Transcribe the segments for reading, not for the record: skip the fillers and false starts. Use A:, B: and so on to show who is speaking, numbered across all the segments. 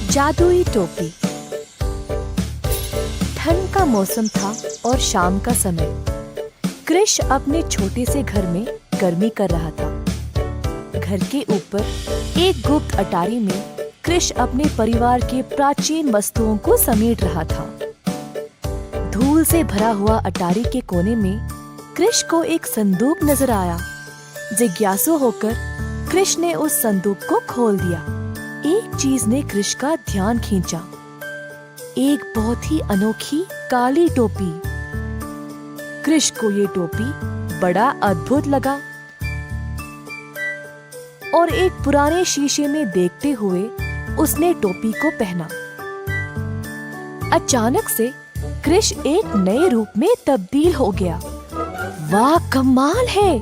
A: जादुई टोपी। ठंड का मौसम था और शाम का समय। कृष अपने छोटे से घर में गर्मी कर रहा था। घर के ऊपर एक गुप्त अटारी में कृष अपने परिवार के प्राचीन वस्तुओं को समेट रहा था। धूल से भरा हुआ अटारी के कोने में कृष को एक संदूक नजर आया। जिज्ञासु होकर कृष ने उस संदूक को खोल दिया। एक चीज ने कृष का ध्यान खींचा, एक बहुत ही अनोखी काली टोपी। कृष को ये टोपी बड़ा अद्भुत लगा और एक पुराने शीशे में देखते हुए उसने टोपी को पहना। अचानक से कृष एक नए रूप में तब्दील हो गया। वाह, कमाल है!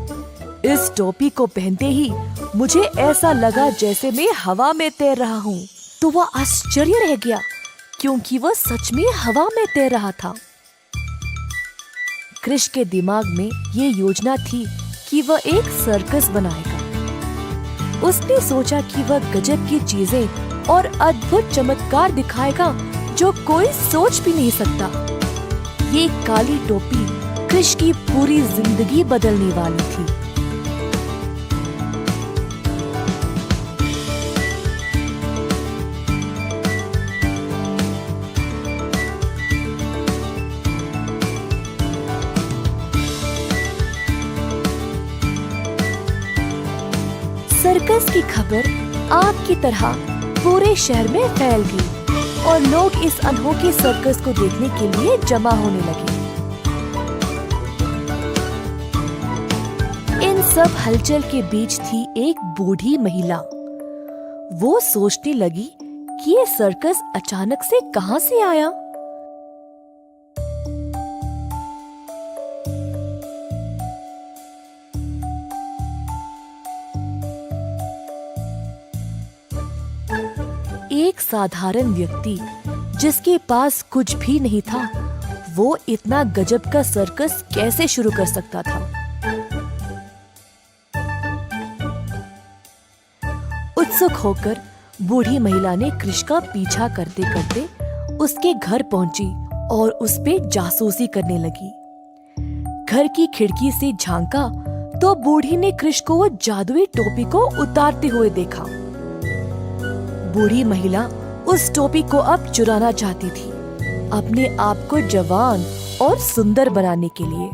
A: इस टोपी को पहनते ही मुझे ऐसा लगा जैसे मैं हवा में तैर रहा हूँ। तो वह आश्चर्य रह गया क्योंकि वह सच में हवा में तैर रहा था। कृष के दिमाग में ये योजना थी कि वह एक सर्कस बनाएगा। उसने सोचा कि वह गजब की चीजें और अद्भुत चमत्कार दिखाएगा जो कोई सोच भी नहीं सकता। ये काली टोपी कृष की पूरी जिंदगी बदलने वाली थी। सर्कस की खबर आग की तरह पूरे शहर में फैल गई और लोग इस अनोखे सर्कस को देखने के लिए जमा होने लगे। इन सब हलचल के बीच थी एक बूढ़ी महिला। वो सोचने लगी कि ये सर्कस अचानक से कहां से आया। एक साधारण व्यक्ति जिसके पास कुछ भी नहीं था, वो इतना गजब का सर्कस कैसे शुरू कर सकता था। उत्सुक होकर बूढ़ी महिला ने कृष का पीछा करते करते उसके घर पहुंची और उस पे जासूसी करने लगी। घर की खिड़की से झांका तो बूढ़ी ने कृष को वो जादुई टोपी को उतारते हुए देखा। बूढ़ी महिला उस टोपी को अब चुराना चाहती थी, अपने आप को जवान और सुंदर बनाने के लिए।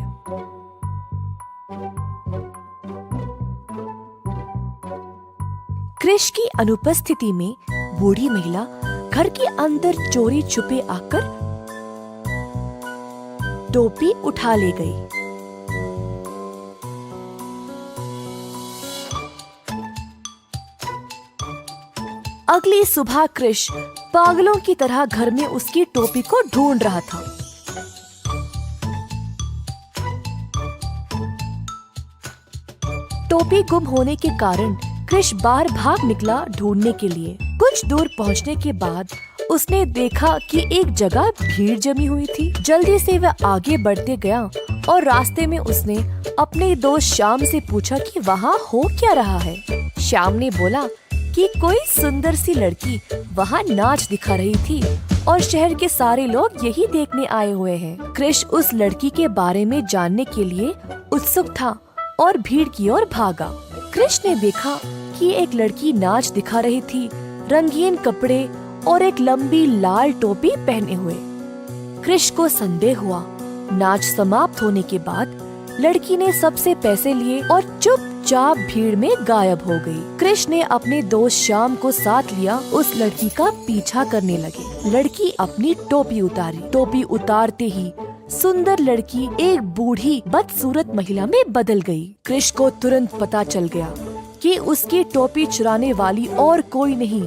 A: कृष की अनुपस्थिति में बूढ़ी महिला घर के अंदर चोरी छुपे आकर टोपी उठा ले गई। अगली सुबह कृष पागलों की तरह घर में उसकी टोपी को ढूंढ रहा था। टोपी गुम होने के कारण कृष बाहर भाग निकला ढूंढने के लिए। कुछ दूर पहुंचने के बाद उसने देखा कि एक जगह भीड़ जमी हुई थी। जल्दी से वह आगे बढ़ते गया और रास्ते में उसने अपने दोस्त श्याम से पूछा कि वहाँ हो क्या रहा है। श्याम ने बोला कि कोई सुंदर सी लड़की वहाँ नाच दिखा रही थी और शहर के सारे लोग यही देखने आए हुए हैं। कृष उस लड़की के बारे में जानने के लिए उत्सुक था और भीड़ की ओर भागा। कृष ने देखा कि एक लड़की नाच दिखा रही थी, रंगीन कपड़े और एक लंबी लाल टोपी पहने हुए। कृष को संदेह हुआ। नाच समाप्त होने के बाद लड़की ने सबसे पैसे लिए और चुपचाप भीड़ में गायब हो गई। कृष ने अपने दोस्त श्याम को साथ लिया, उस लड़की का पीछा करने लगे। लड़की अपनी टोपी उतारी। टोपी उतारते ही सुंदर लड़की एक बूढ़ी बदसूरत महिला में बदल गई। कृष को तुरंत पता चल गया कि उसकी टोपी चुराने वाली और कोई नहीं,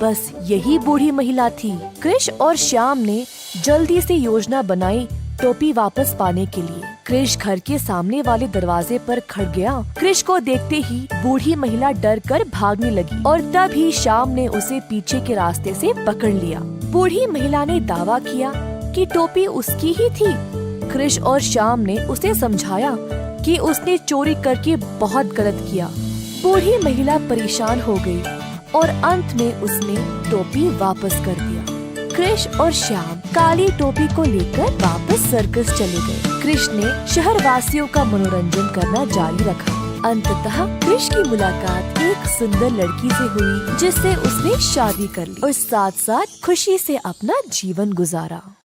A: बस यही बूढ़ी महिला थी। कृष और श्याम ने जल्दी से योजना बनाई टोपी वापस पाने के लिए। कृष घर के सामने वाले दरवाजे पर खड़ गया। कृष को देखते ही बूढ़ी महिला डर कर भागने लगी और तभी श्याम ने उसे पीछे के रास्ते से पकड़ लिया। बूढ़ी महिला ने दावा किया कि टोपी उसकी ही थी। कृष और श्याम ने उसे समझाया कि उसने चोरी करके बहुत गलत किया। बूढ़ी महिला परेशान हो गई। और अंत में उसने टोपी वापस कर दिया। कृष और श्याम काली टोपी को लेकर वापस सर्कस चले गए। कृष ने शहरवासियों का मनोरंजन करना जारी रखा। अंततः कृष की मुलाकात एक सुंदर लड़की से हुई जिससे उसने शादी कर ली और साथ साथ खुशी से अपना जीवन गुजारा।